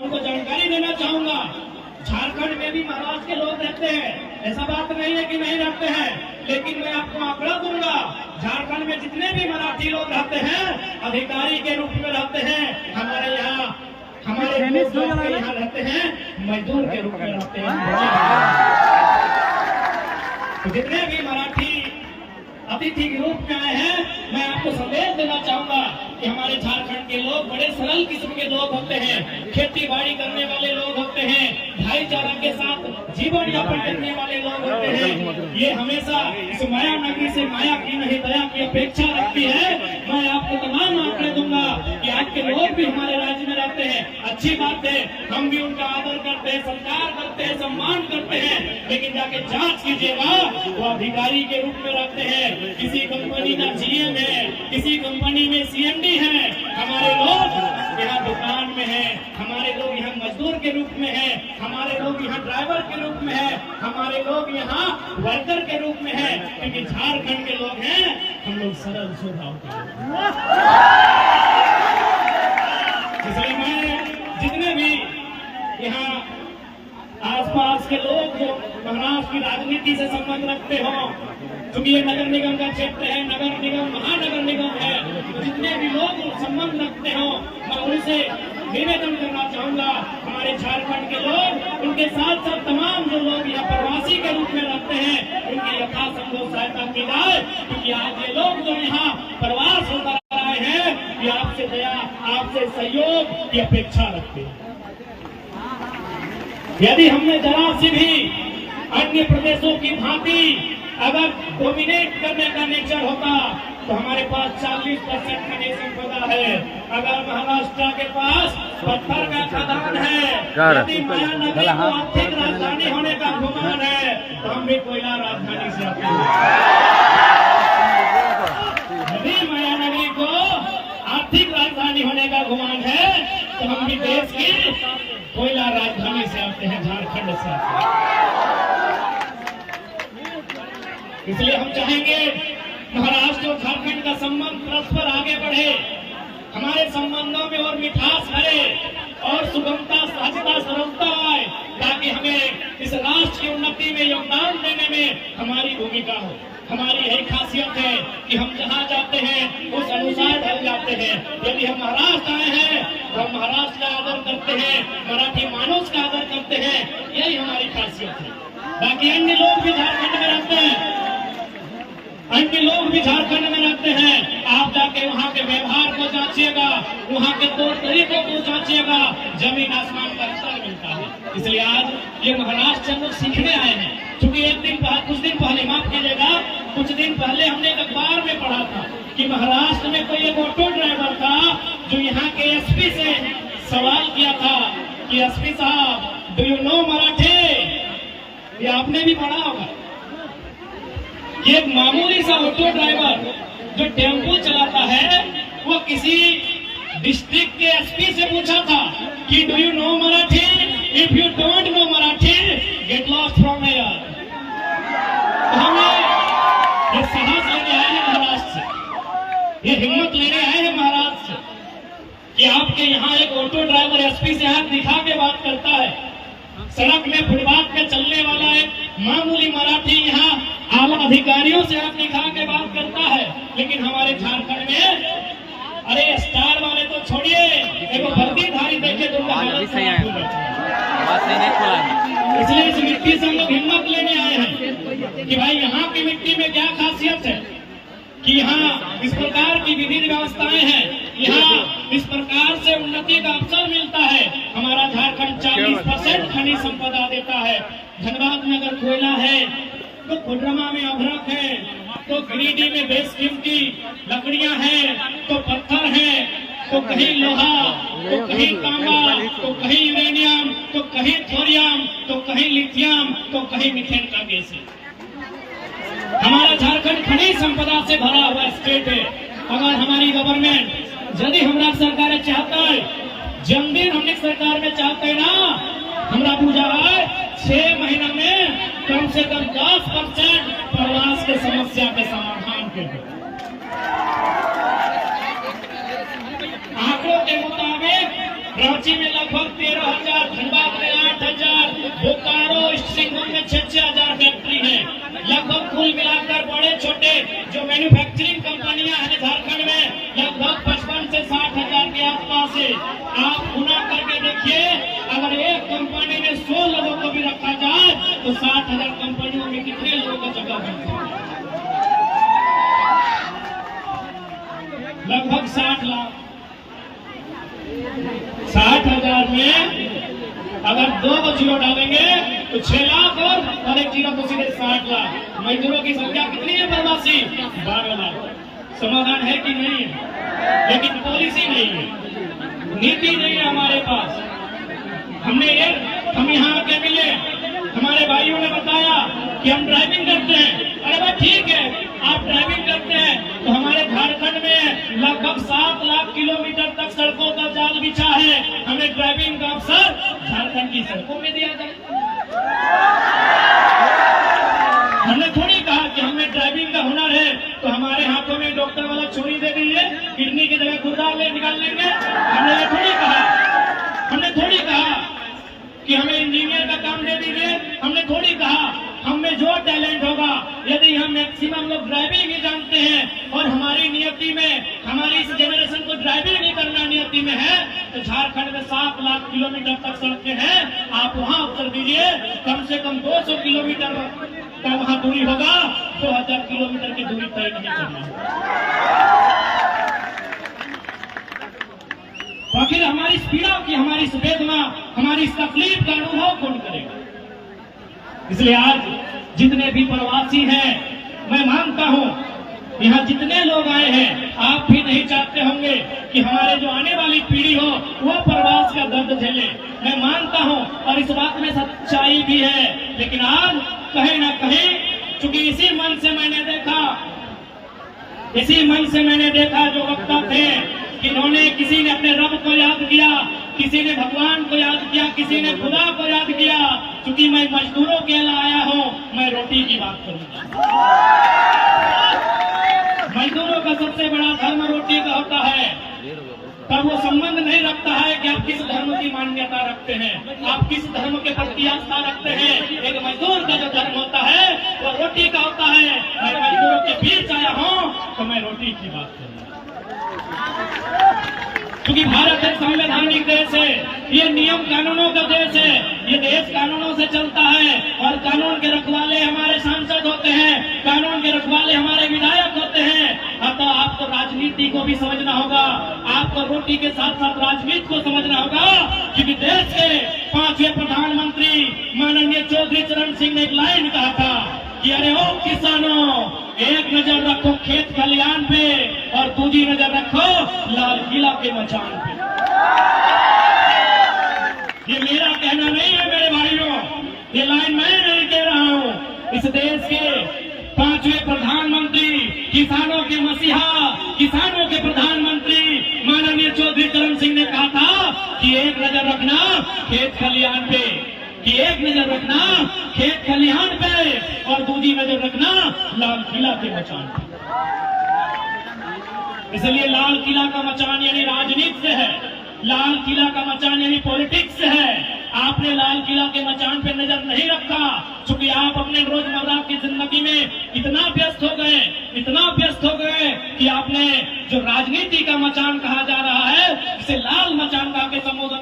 को जानकारी देना चाहूंगा, झारखंड में भी महाराष्ट्र के लोग रहते हैं, ऐसा बात नहीं है कि नहीं रहते हैं, लेकिन मैं आपको आंकड़ा दूंगा, झारखंड में जितने भी मराठी लोग रहते हैं अधिकारी के रूप में रहते हैं, हमारे यहाँ रहते हैं मजदूर के रूप में रहते हैं। तो जितने भी मराठी अतिथि के रूप में आए हैं, मैं आपको संदेश देना चाहूंगा कि हमारे झारखंड के लोग बड़े सरल किस्म के लोग होते हैं, खेती बाड़ी करने वाले लोग होते हैं, भाईचारा के साथ जीवन यापन करने वाले लोग होते हैं। ये हमेशा इस माया नगरी से माया की नहीं दया की अपेक्षा रखती है। मैं आपको तमाम आंकड़े दूंगा कि आज के लोग भी हमारे राज्य में रहते हैं, अच्छी बात है, हम भी उनका आदर करते हैं, सत्कार करते हैं, सम्मान करते हैं, लेकिन जाके जांच कीजिएगा वो अधिकारी के रूप में रहते हैं, किसी कंपनी का जीएम है, किसी कंपनी में सीएमडी है, हमारे लोग यहाँ दुकान में है, हमारे लोग यहाँ मजदूर के रूप में है, हमारे लोग यहाँ ड्राइवर के रूप में है, हमारे लोग यहाँ वर्कर के रूप में है, क्योंकि झारखंड के लोग हैं हम लोग सरल स्वभाव के लोग। इसलिए मैं जितने भी यहाँ आसपास के लोग जो महाराष्ट्र की राजनीति से संबंध रखते हो, क्योंकि ये नगर निगम का क्षेत्र है, नगर निगम महानगर निगम है, तो जितने भी लोग संबंध रखते हो मैं उनसे निवेदन करना चाहूंगा, हमारे झारखंड के लोग, उनके साथ साथ तमाम जो लोग यहाँ प्रवासी के रूप में रहते हैं, उनकी यथासंभव सहायता की जाए, क्योंकि आज ये लोग जो यहाँ प्रवास होकर आए हैं ये आपसे दया, आपसे सहयोग की अपेक्षा रखते हैं। यदि हमने जरा से भी अन्य प्रदेशों की भांति अगर डोमिनेट करने का नेचर होता तो हमारे पास 40% खनिज संपदा है, अगर महाराष्ट्र के पास पत्थर का खदान है, यदि माया नगरी को आर्थिक राजधानी होने का गुमान है तो हम भी कोयला राजधानी से आते हैं। यदि माया नगरी को आर्थिक राजधानी होने का गुमान है तो हम भी देश की कोयला राजधानी से आते हैं, झारखंड से आते हैं। इसलिए हम चाहेंगे महाराष्ट्र और झारखंड का संबंध परस्पर आगे बढ़े, हमारे संबंधों में और मिठास भरे और सुगमता, सहजता, सरलता आए, ताकि हमें इस राष्ट्र की उन्नति में योगदान देने में हमारी भूमिका हो। हमारी यही खासियत है कि हम जहाँ जाते हैं उस अनुसार ढल जाते हैं। यदि हम महाराष्ट्र आए हैं तो हम महाराष्ट्र का आदर करते हैं, मराठी मानुष का आदर करते हैं, यही हमारी खासियत है। बाकी अन्य लोग भी झारखंड में रहते हैं, अन्य लोग भी झारखंड में रहते हैं, आप जाके वहाँ के व्यवहार को जांचिएगा, वहाँ के तौर तरीकों को जांचिएगा, जमीन आसमान का अंतर मिलता है। इसलिए आज ये महाराष्ट्र हम लोग सीखने आए हैं, क्योंकि कुछ दिन पहले, माफ कीजिएगा, कुछ दिन पहले हमने एक अखबार में पढ़ा था कि महाराष्ट्र में कोई एक ऑटो ड्राइवर था जो यहाँ के एसपी से सवाल किया था कि एसपी साहब डू यू नो मराठी। ये आपने भी पढ़ा होगा कि एक मामूली सा ऑटो ड्राइवर जो टेम्पो चलाता है वो किसी डिस्ट्रिक्ट के एसपी से पूछा था कि do you know Marathi, if you don't know Marathi get lost from here. हमें ये साहस लेने आए हैं महाराष्ट्र से, ये हिम्मत लेने आए हैं महाराष्ट्र से कि आपके यहाँ एक ऑटो ड्राइवर एसपी से हाथ दिखा के बात करता है, सड़क में फुटपाथ पे चलने वाला एक मामूली मराठी यहाँ आला अधिकारियों से हाथ दिखा के बात करता है। लेकिन हमारे झारखंड में अरे स्टार वाले तो छोड़िए, एक वर्दीधारी देखे तो इसलिए इस मिट्टी से हम लोग हिम्मत लेने आए हैं कि भाई यहाँ की मिट्टी में क्या खासियत है कि यहाँ इस प्रकार की विधि व्यवस्थाएं हैं, यहाँ इस प्रकार से उन्नति का अवसर मिलता है। हमारा झारखंड 40% खनिज संपदा देता है। धनबाद में अगर कोयला है तो कोडरमा में अभ्रक है, तो गिरिडीह में बेशकीमती लकड़ियां हैं, तो पत्थर है, तो कहीं लोहा, तो कहीं तांबा, तो कहीं यूरेनियम, तो कहीं थोरियम, तो कहीं लिथियम, तो कहीं मीथेन का गैस है। हमारा झारखंड खनिज संपदा से भरा हुआ स्टेट है। अगर हमारी गवर्नमेंट यदि हमारा सरकार चाहता है, जन्मदिन हमने सरकार में चाहते हैं ना, हमारा पूजा है 6 महीना में कम से कम 10% प्रवास के समस्या के समाधान के लिए। आंकड़ों के मुताबिक रांची में लगभग 13,000 देखिए, अगर एक कंपनी में 100 लोगों को भी रखा जाए तो 60,000 कंपनियों में कितने लोगों का जगह बन सकता है? लगभग 60 लाख। 60,000 में अगर 2 को जीरो डालेंगे तो 6 लाख और एक जीरो तो सीधे 60 लाख। मजदूरों की संख्या कितनी है प्रवासी? 12 लाख। समाधान है कि नहीं है? लेकिन पॉलिसी नहीं है, नीति नहीं है हमारे पास। हम यहाँ आके मिले, हमारे भाइयों ने बताया कि हम ड्राइविंग करते हैं। अरे भाई ठीक है, आप ड्राइविंग करते हैं तो हमारे झारखंड में लगभग 7 लाख किलोमीटर तक सड़कों का जाल बिछा है। हमें ड्राइविंग का अवसर झारखंड की सड़कों में दिया जाए। हमने थोड़ी कहा कि हमें ड्राइविंग का हुनर है तो हमारे हाथों में डॉक्टर वाला छुरी दे दीजिए, किडनी की जगह गुर्दा ले निकाल लेंगे। हमने ये थोड़ी कहा। हमने थोड़ी कहा कि हमें इंजीनियर का काम दे दीजिए। हमने थोड़ी कहा हम में जो टैलेंट होगा, यदि हम मैक्सिमम लोग ड्राइविंग ही जानते हैं और हमारी नियति में, हमारी इस जनरेशन को ड्राइविंग नहीं करना नियति में है, तो झारखंड में 7 लाख किलोमीटर तक सड़कें हैं। आप वहां उत्तर दीजिए, कम से कम 200 किलोमीटर का वहां दूरी होगा, 2000 किलोमीटर की दूरी तय नहीं करना। तो आखिर हमारी इस पीड़ा की, हमारी इस वेदना, हमारी इस तकलीफ का अनुभव कौन करेगा? इसलिए आज जितने भी प्रवासी हैं, मैं मानता हूं यहाँ जितने लोग आए हैं, आप भी नहीं चाहते होंगे कि हमारे जो आने वाली पीढ़ी हो वो प्रवास का दर्द झेले। मैं मानता हूं और इस बात में सच्चाई भी है। लेकिन आज कहीं ना कहीं, चूंकि इसी मन से मैंने देखा जो वक्ता थे, इन्होंने, किसी ने अपने रब को याद किया, किसी ने भगवान को याद किया, किसी ने खुदा को याद किया। क्योंकि मैं मजदूरों के लिए आया हूं, मैं रोटी की बात करूंगा। मजदूरों का सबसे बड़ा धर्म रोटी का होता है। पर वो संबंध नहीं रखता है कि आप किस धर्म की मान्यता रखते हैं, आप किस धर्म के प्रति आस्था रखते हैं। एक मजदूर का जो धर्म होता है वो रोटी का होता है। मैं मजदूरों के बीच आया हूं तो मैं रोटी की बात करूंगा। क्योंकि भारत एक संवैधानिक देश है, ये नियम कानूनों का देश है, ये देश कानूनों से चलता है और कानून के रखवाले हमारे सांसद होते हैं, कानून के रखवाले हमारे विधायक होते हैं। तो आपको राजनीति को भी समझना होगा, आपको रोटी के साथ साथ राजनीति को समझना होगा। क्योंकि देश के 5वें प्रधानमंत्री माननीय चौधरी चरण सिंह ने एक लाइन कहा था कि अरे ओ किसानों, एक नजर रखो खेत खलियान पे और दूसरी नजर रखो लाल किला के मचान पे। ये मेरा कहना नहीं है मेरे भाइयों, ये लाइन मैं नहीं कह रहा हूं। इस देश के 5वें प्रधानमंत्री, किसानों के मसीहा, किसानों के प्रधानमंत्री माननीय चौधरी चरण सिंह ने कहा था कि एक नजर रखना खेत खलियान पे, कि एक नजर रखना खेत खलिहान पे और दूसरी नजर रखना लाल किला के मचान पे। इसलिए लाल किला का मचान यानी राजनीति से है, लाल किला का मचान यानी पॉलिटिक्स से है। आपने लाल किला के मचान पे नजर नहीं रखा, क्योंकि आप अपने रोजमर्रा की जिंदगी में इतना व्यस्त हो गए कि आपने जो राजनीति का मचान कहा जा रहा है, इसे लाल मचान का के संबोधन